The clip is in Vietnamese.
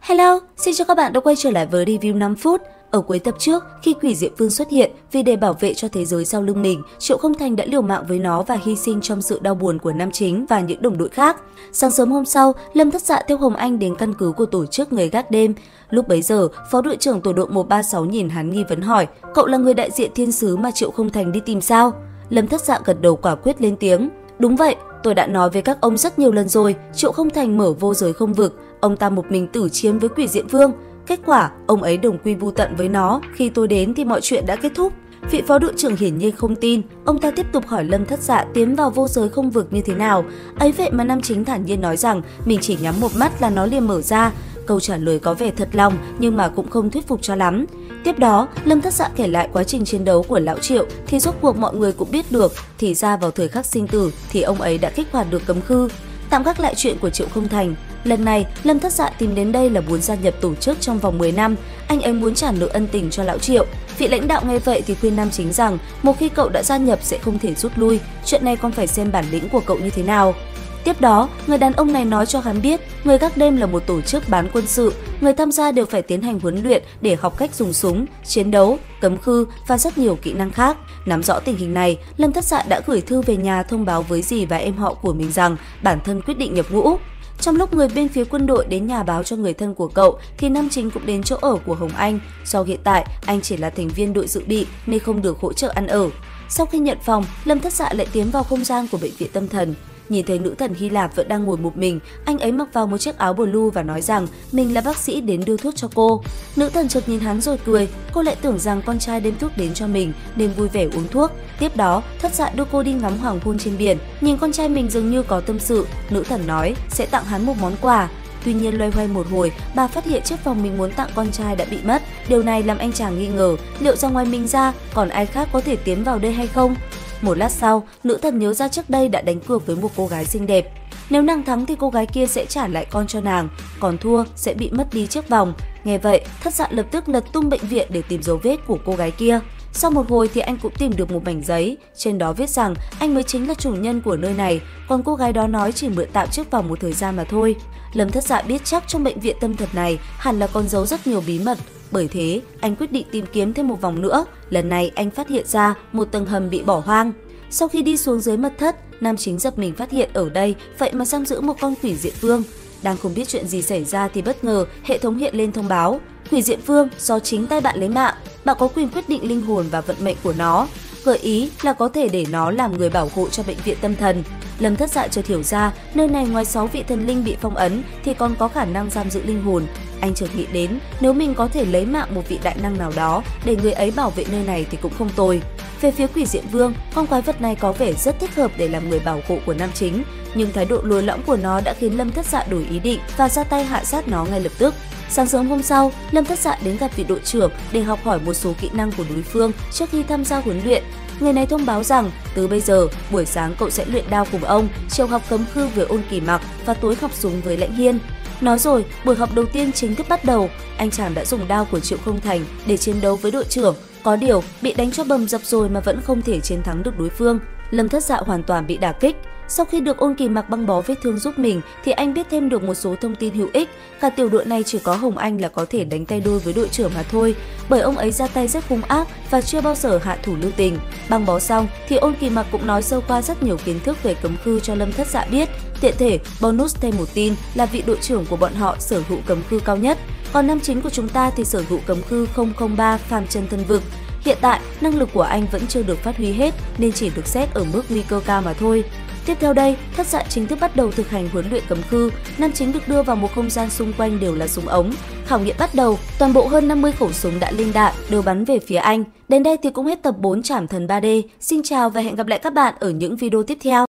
Hello, xin chào các bạn đã quay trở lại với review 5 phút. Ở cuối tập trước, khi Quỷ Diệm Vương xuất hiện, vì để bảo vệ cho thế giới sau lưng mình, Triệu Không Thành đã liều mạng với nó và hy sinh trong sự đau buồn của nam chính và những đồng đội khác. Sáng sớm hôm sau, Lâm Thất Dạ theo Hồng Anh đến căn cứ của tổ chức người gác đêm. Lúc bấy giờ, Phó đội trưởng tổ đội 136 nhìn hắn nghi vấn hỏi, cậu là người đại diện thiên sứ mà Triệu Không Thành đi tìm sao? Lâm Thất Dạ gật đầu quả quyết lên tiếng. Đúng vậy, tôi đã nói với các ông rất nhiều lần rồi, Triệu Không Thành mở vô giới không vực, ông ta một mình tử chiến với Quỷ Diệm Vương. Kết quả, ông ấy đồng quy vu tận với nó, khi tôi đến thì mọi chuyện đã kết thúc. Vị phó đội trưởng hiển nhiên không tin, ông ta tiếp tục hỏi Lâm Thất Dạ tiến vào vô giới không vực như thế nào. Ấy vậy mà nam chính thản nhiên nói rằng mình chỉ nhắm một mắt là nó liền mở ra. Câu trả lời có vẻ thật lòng nhưng mà cũng không thuyết phục cho lắm. Tiếp đó, Lâm Thất Dạ kể lại quá trình chiến đấu của lão Triệu thì rốt cuộc mọi người cũng biết được, thì ra vào thời khắc sinh tử thì ông ấy đã kích hoạt được cấm khư. Tạm gác lại chuyện của Triệu Không Thành. Lần này, Lâm Thất Dạ tìm đến đây là muốn gia nhập tổ chức trong vòng 10 năm. Anh ấy muốn trả nợ ân tình cho lão Triệu. Vị lãnh đạo nghe vậy thì khuyên nam chính rằng một khi cậu đã gia nhập sẽ không thể rút lui. Chuyện này còn phải xem bản lĩnh của cậu như thế nào. Tiếp đó, người đàn ông này nói cho hắn biết, người gác đêm là một tổ chức bán quân sự, người tham gia đều phải tiến hành huấn luyện để học cách dùng súng, chiến đấu, cấm khư và rất nhiều kỹ năng khác. Nắm rõ tình hình này, Lâm Thất Dạ đã gửi thư về nhà thông báo với dì và em họ của mình rằng bản thân quyết định nhập ngũ. Trong lúc người bên phía quân đội đến nhà báo cho người thân của cậu thì nam chính cũng đến chỗ ở của Hồng Anh. Do hiện tại anh chỉ là thành viên đội dự bị nên không được hỗ trợ ăn ở. Sau khi nhận phòng, Lâm Thất Dạ lại tiến vào không gian của bệnh viện tâm thần. Nhìn thấy nữ thần Hy Lạp vẫn đang ngồi một mình, anh ấy mặc vào một chiếc áo blue và nói rằng mình là bác sĩ đến đưa thuốc cho cô. Nữ thần chợt nhìn hắn rồi cười, cô lại tưởng rằng con trai đem thuốc đến cho mình nên vui vẻ uống thuốc. Tiếp đó, Thất Dạ đưa cô đi ngắm hoàng hôn trên biển. Nhìn con trai mình dường như có tâm sự, nữ thần nói sẽ tặng hắn một món quà. Tuy nhiên loay hoay một hồi, bà phát hiện chiếc vòng mình muốn tặng con trai đã bị mất. Điều này làm anh chàng nghi ngờ liệu ra ngoài mình ra còn ai khác có thể tiến vào đây hay không. Một lát sau, nữ thần nhớ ra trước đây đã đánh cược với một cô gái xinh đẹp. Nếu nàng thắng thì cô gái kia sẽ trả lại con cho nàng, còn thua sẽ bị mất đi chiếc vòng. Nghe vậy, Thất Dạ lập tức lật tung bệnh viện để tìm dấu vết của cô gái kia. Sau một hồi thì anh cũng tìm được một mảnh giấy, trên đó viết rằng anh mới chính là chủ nhân của nơi này, còn cô gái đó nói chỉ mượn tạm chiếc vòng một thời gian mà thôi. Lâm Thất Dạ biết chắc trong bệnh viện tâm thần này hẳn là còn giấu rất nhiều bí mật. Bởi thế, anh quyết định tìm kiếm thêm một vòng nữa. Lần này anh phát hiện ra một tầng hầm bị bỏ hoang. Sau khi đi xuống dưới mật thất, nam chính giật mình phát hiện ở đây vậy mà giam giữ một con Quỷ Diệm Vương. Đang không biết chuyện gì xảy ra thì bất ngờ hệ thống hiện lên thông báo. Quỷ Diệm Vương do chính tay bạn lấy mạng, bạn có quyền quyết định linh hồn và vận mệnh của nó. Gợi ý là có thể để nó làm người bảo hộ cho bệnh viện tâm thần. Lâm Thất Dạ chợt hiểu ra, nơi này ngoài 6 vị thần linh bị phong ấn thì còn có khả năng giam giữ linh hồn. Anh chợt nghĩ đến, nếu mình có thể lấy mạng một vị đại năng nào đó để người ấy bảo vệ nơi này thì cũng không tồi. Về phía Quỷ Diệm Vương, con quái vật này có vẻ rất thích hợp để làm người bảo hộ của nam chính, nhưng thái độ lối lõm của nó đã khiến Lâm Thất Dạ đổi ý định và ra tay hạ sát nó ngay lập tức. Sáng sớm hôm sau, Lâm Thất Dạ đến gặp vị đội trưởng để học hỏi một số kỹ năng của đối phương trước khi tham gia huấn luyện. Người này thông báo rằng từ bây giờ, buổi sáng cậu sẽ luyện đao cùng ông, chiều học cấm khư với Ôn Kỳ Mặc và tối học súng với Lãnh Hiên. Nói rồi, buổi học đầu tiên chính thức bắt đầu. Anh chàng đã dùng đao của Triệu Không Thành để chiến đấu với đội trưởng. Có điều, bị đánh cho bầm dập rồi mà vẫn không thể chiến thắng được đối phương. Lâm Thất Dạ hoàn toàn bị đả kích. Sau khi được Ôn Kỳ Mặc băng bó vết thương giúp mình thì anh biết thêm được một số thông tin hữu ích. Cả tiểu đội này chỉ có Hồng Anh là có thể đánh tay đôi với đội trưởng mà thôi, bởi ông ấy ra tay rất hung ác và chưa bao giờ hạ thủ lưu tình. Băng bó xong thì Ôn Kỳ Mặc cũng nói sơ qua rất nhiều kiến thức về cấm khư cho Lâm Thất Dạ biết. Tiện thể bonus thêm một tin là vị đội trưởng của bọn họ sở hữu cấm khư cao nhất, còn nam chính của chúng ta thì sở hữu cấm khư 003 Phàm Chân Thân Vực. Hiện tại, năng lực của anh vẫn chưa được phát huy hết nên chỉ được xét ở mức nguy cơ cao mà thôi. Tiếp theo đây, Thất Dạ chính thức bắt đầu thực hành huấn luyện cấm khư. Nam chính được đưa vào một không gian xung quanh đều là súng ống. Khảo nghiệm bắt đầu, toàn bộ hơn 50 khẩu súng đã lên đạn đều bắn về phía anh. Đến đây thì cũng hết tập 4 Trảm Thần 3D. Xin chào và hẹn gặp lại các bạn ở những video tiếp theo.